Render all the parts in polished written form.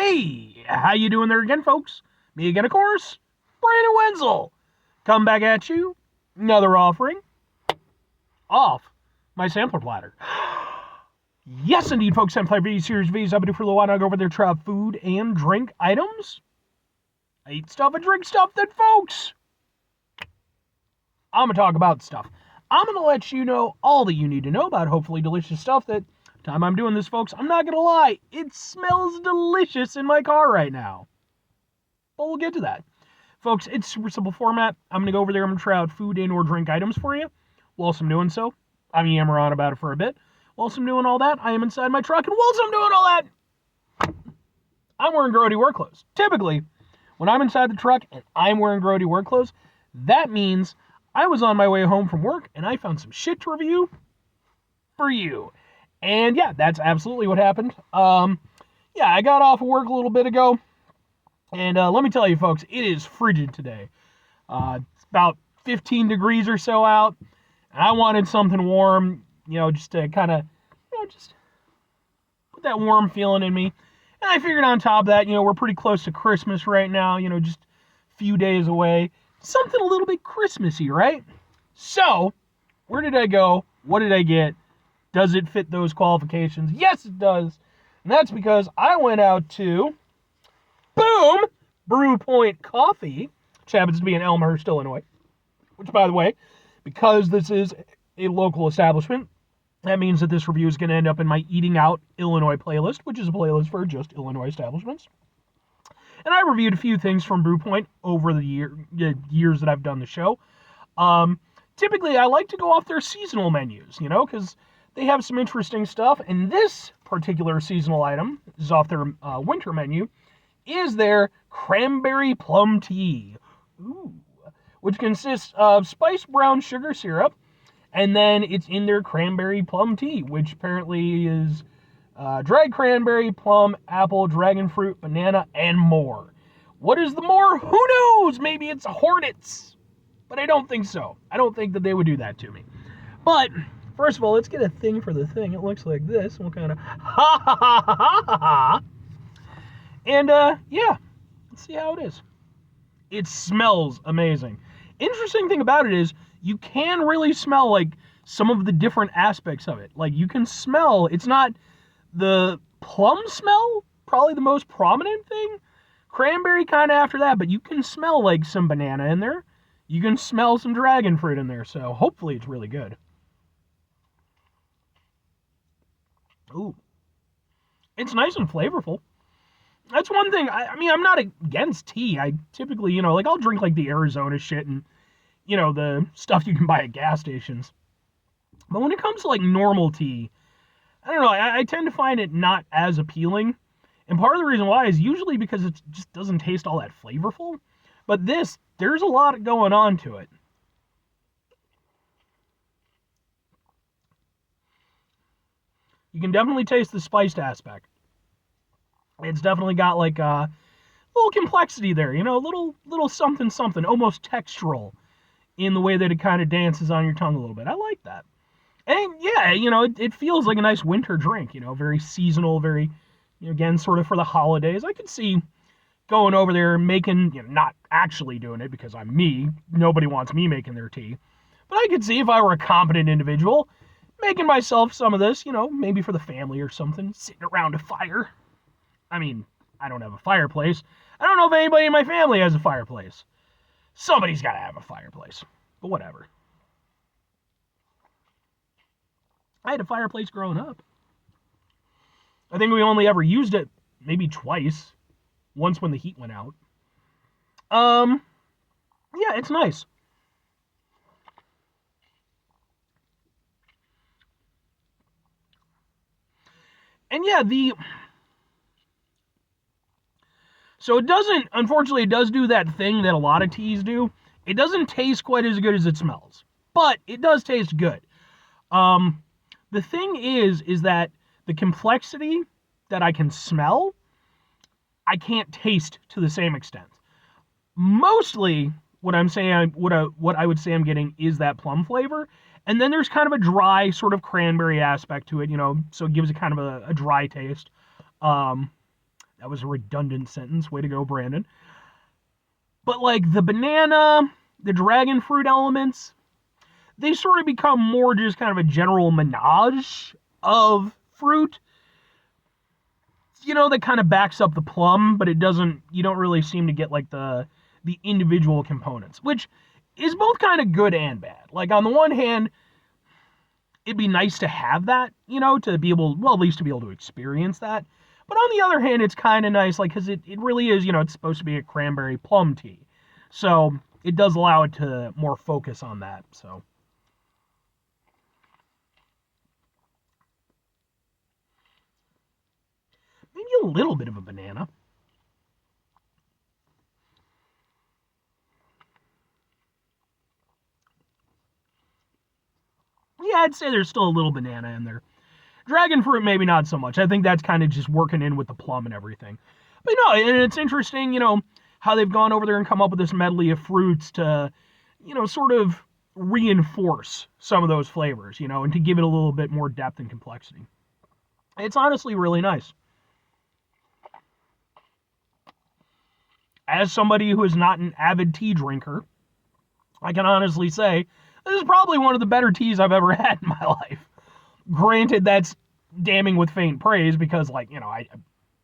Hey, how you doing there again, folks? Me again, of course, Brandon Wenzel. Come back at you, another offering off my sampler platter. Yes, indeed, folks, Sampler V Series V's. I've been doing for a little while now. I go over there, try out food and drink items. I eat stuff and drink stuff that, folks, I'm going to talk about stuff. I'm going to let you know all that you need to know about hopefully delicious stuff that, time I'm doing this, folks, I'm not going to lie, it smells delicious in my car right now. But we'll get to that. Folks, it's super simple format. I'm going to go over there, I'm going to try out food and or drink items for you. Whilst I'm doing so, I'm yammering on about it for a bit. Whilst I'm doing all that, I am inside my truck, and whilst I'm doing all that, I'm wearing grody work clothes. Typically, when I'm inside the truck and I'm wearing grody work clothes, that means I was on my way home from work and I found some shit to review for you. And yeah, that's absolutely what happened. Yeah, I got off of work a little bit ago, and let me tell you, folks, it is frigid today. It's about 15 degrees or so out, and I wanted something warm, just to kind of, just put that warm feeling in me. And I figured on top of that, we're pretty close to Christmas right now, just a few days away. Something a little bit Christmassy, right? So, where did I go? What did I get? Does it fit those qualifications? Yes, it does. And that's because I went out to, boom, Brewpoint Coffee, which happens to be in Elmhurst, Illinois. Which, by the way, because this is a local establishment, that means that this review is going to end up in my Eating Out Illinois playlist, which is a playlist for just Illinois establishments. And I reviewed a few things from Brewpoint over the years that I've done the show. Typically, I like to go off their seasonal menus, because they have some interesting stuff. And this particular seasonal item is off their winter menu, is their Cranberry Plum Tea, which consists of spiced brown sugar syrup, and then it's in their Cranberry Plum Tea, which apparently is dried cranberry, plum, apple, dragon fruit, banana, and more. What is the more? Who knows? Maybe it's Hornets. But I don't think so. I don't think that they would do that to me. But, first of all, let's get a thing for the thing. It looks like this. We'll kind of ha ha ha ha ha ha. And, yeah. Let's see how it is. It smells amazing. Interesting thing about it is, you can really smell, like, some of the different aspects of it. Like, you can smell, it's not the plum smell, probably the most prominent thing. Cranberry kind of after that, but you can smell, like, some banana in there. You can smell some dragon fruit in there, so hopefully it's really good. Ooh. It's nice and flavorful. That's one thing. I mean, I'm not against tea. I typically, I'll drink, like, the Arizona shit and, the stuff you can buy at gas stations. But when it comes to, like, normal tea, I don't know, I tend to find it not as appealing. And part of the reason why is usually because it just doesn't taste all that flavorful. But this, there's a lot going on to it. You can definitely taste the spiced aspect. It's definitely got, like, a little complexity there, little something, almost textural in the way that it kind of dances on your tongue a little bit. I like that. And, yeah, it feels like a nice winter drink, very seasonal, very, again, sort of for the holidays. I could see going over there and making, not actually doing it because I'm me. Nobody wants me making their tea. But I could see if I were a competent individual, making myself some of this, maybe for the family or something, sitting around a fire. I mean, I don't have a fireplace. I don't know if anybody in my family has a fireplace. Somebody's got to have a fireplace. But whatever. I had a fireplace growing up. I think we only ever used it maybe twice. Once when the heat went out. Yeah, it's nice. And yeah, so it doesn't, unfortunately, it does do that thing that a lot of teas do. It doesn't taste quite as good as it smells. But it does taste good. The thing is that the complexity that I can smell, I can't taste to the same extent. Mostly, what I would say I'm getting is that plum flavor, and then there's kind of a dry sort of cranberry aspect to it, so it gives it kind of a dry taste. That was a redundant sentence. Way to go, Brandon. But like the banana, the dragon fruit elements, they sort of become more just kind of a general menage of fruit. That kind of backs up the plum, but it doesn't, you don't really seem to get like the individual components, which is both kind of good and bad. Like on the one hand, it'd be nice to have that, to be able, well, at least to be able to experience that. But on the other hand, it's kind of nice, like, because it really is, it's supposed to be a cranberry plum tea. So it does allow it to more focus on that. So maybe a little bit of a banana. Yeah, I'd say there's still a little banana in there. Dragon fruit, maybe not so much. I think that's kind of just working in with the plum and everything. But no, and it's interesting, how they've gone over there and come up with this medley of fruits to, sort of reinforce some of those flavors, and to give it a little bit more depth and complexity. It's honestly really nice. As somebody who is not an avid tea drinker, I can honestly say this is probably one of the better teas I've ever had in my life. Granted, that's damning with faint praise because, like, I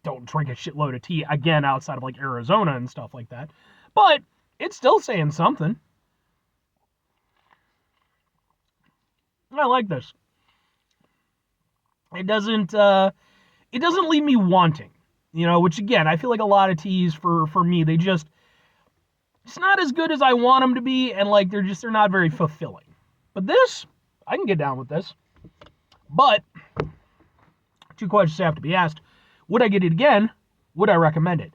don't drink a shitload of tea, again, outside of, like, Arizona and stuff like that. But it's still saying something. I like this. It doesn't leave me wanting, which, again, I feel like a lot of teas for me, it's not as good as I want them to be, and, like, they're not very fulfilling. But this, I can get down with this. But, two questions have to be asked. Would I get it again? Would I recommend it?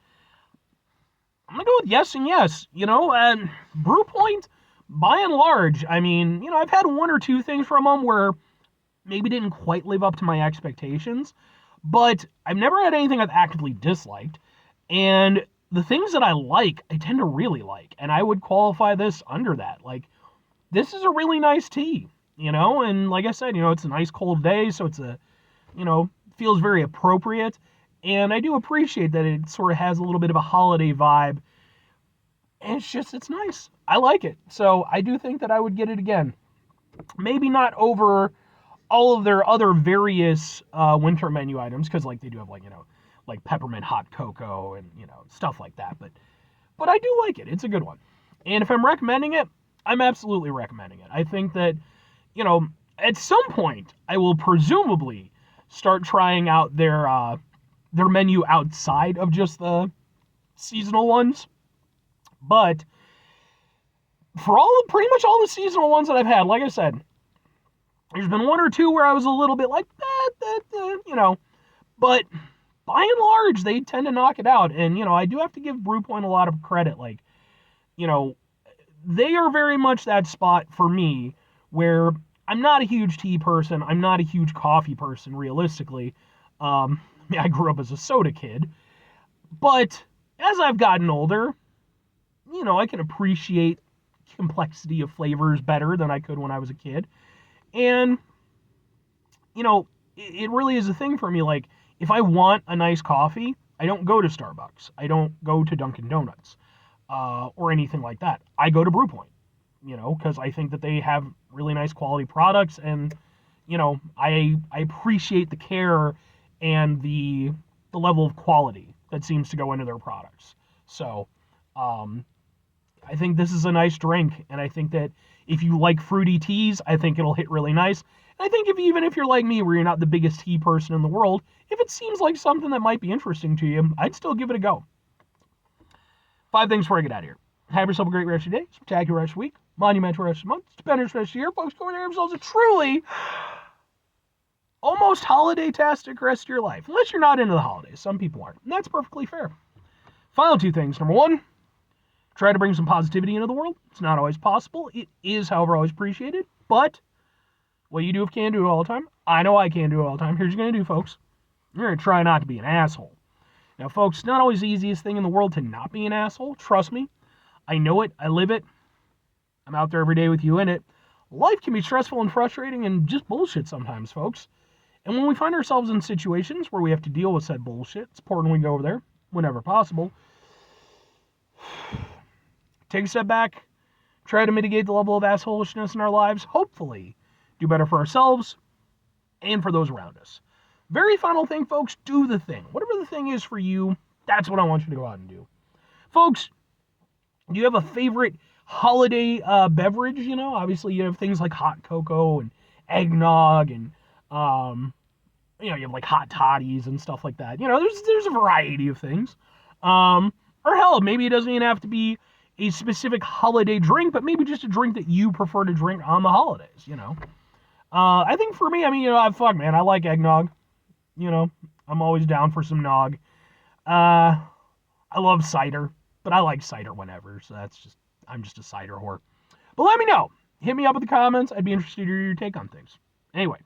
I'm going to go with yes and yes. Brewpoint, by and large, I mean, I've had one or two things from them where maybe didn't quite live up to my expectations, but I've never had anything I've actively disliked. And the things that I like, I tend to really like. And I would qualify this under that. Like, this is a really nice tea, and like I said, it's a nice cold day, so it's feels very appropriate. And I do appreciate that it sort of has a little bit of a holiday vibe. And it's nice. I like it. So I do think that I would get it again. Maybe not over all of their other various winter menu items, because like they do have like peppermint hot cocoa and stuff like that. But I do like it. It's a good one. And if I'm recommending it, I'm absolutely recommending it. I think that at some point I will presumably start trying out their menu outside of just the seasonal ones. But for pretty much all the seasonal ones that I've had, like I said, there's been one or two where I was a little bit like, but by and large, they tend to knock it out. And, I do have to give Brewpoint a lot of credit. Like, they are very much that spot for me where I'm not a huge tea person. I'm not a huge coffee person, realistically. I grew up as a soda kid. But as I've gotten older, I can appreciate complexity of flavors better than I could when I was a kid. And, it really is a thing for me. Like, if I want a nice coffee, I don't go to Starbucks. I don't go to Dunkin' Donuts or anything like that. I go to Brewpoint, because I think that they have really nice quality products. And, I appreciate the care and the level of quality that seems to go into their products. So, I think this is a nice drink, and I think that if you like fruity teas, I think it'll hit really nice. And I think even if you're like me, where you're not the biggest tea person in the world, if it seems like something that might be interesting to you, I'd still give it a go. 5 things before I get out of here. Have yourself a great rest of your day, spectacular rest of your week, monumental rest of the month, stupendous rest of the year. Folks, go over there and have yourselves a truly almost holiday-tastic rest of your life. Unless you're not into the holidays. Some people aren't. And that's perfectly fair. Final 2 things. Number 1, try to bring some positivity into the world. It's not always possible. It is, however, always appreciated. But what you do if you can't do it all the time, I know I can't do it all the time. Here's what you're going to do, folks. You're going to try not to be an asshole. Now, folks, it's not always the easiest thing in the world to not be an asshole. Trust me. I know it. I live it. I'm out there every day with you in it. Life can be stressful and frustrating and just bullshit sometimes, folks. And when we find ourselves in situations where we have to deal with said bullshit, it's important we go over there whenever possible. Take a step back, try to mitigate the level of assholishness in our lives, hopefully do better for ourselves and for those around us. Very final thing, folks, do the thing. Whatever the thing is for you, that's what I want you to go out and do. Folks, do you have a favorite holiday beverage? You know, obviously you have things like hot cocoa and eggnog and, you have like hot toddies and stuff like that. You know, there's a variety of things. Or hell, maybe it doesn't even have to be a specific holiday drink, but maybe just a drink that you prefer to drink on the holidays, you know. I think for me, I mean, fuck, man, I like eggnog. You know, I'm always down for some nog. I love cider, but I like cider whenever, so I'm just a cider whore. But let me know. Hit me up in the comments. I'd be interested to hear your take on things. Anyway.